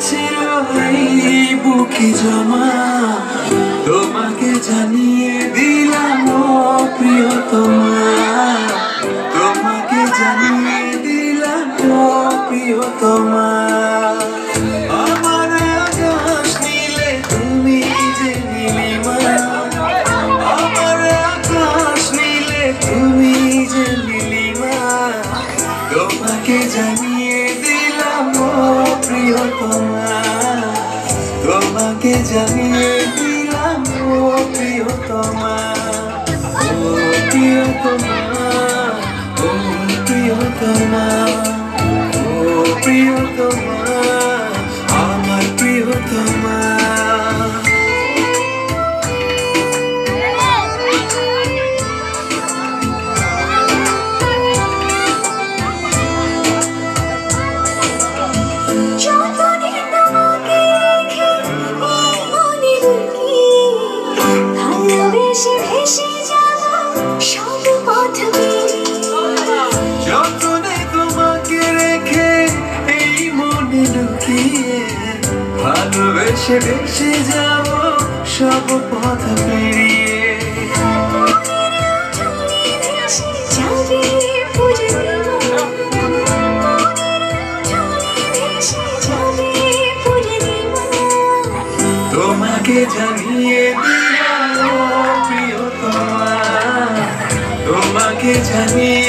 ছিল এই বুকে জমা, তোমাকে জানিয়ে দিলাম ও প্রিয়তমা, তোমাকে জানিয়ে দিলাম ও প্রিয়তমা। আমার আকাশ নীলে তুমি যে নীলিমা, আমার আকাশ নীলে তুমি যে নীলিমা, তোমাকে জানিয়ে দিলাম ও প্রিয়তমা, তোমাকে জানিয়ে দিলাম ও প্রিয়তমা, ও প্রিয়তমা, ও প্রিয়তমা, ও প্রিয়তমা, আমার প্রিয়তমা। যতনে তোমাকে রেখে এই মনে লুকিয়ে, ভালোবেসে ভেসে যাব সব পথ পেরিয়ে। তোমাকে জানিয়ে দিলাম ও প্রিয়তমা, তোমাকে জানিয়ে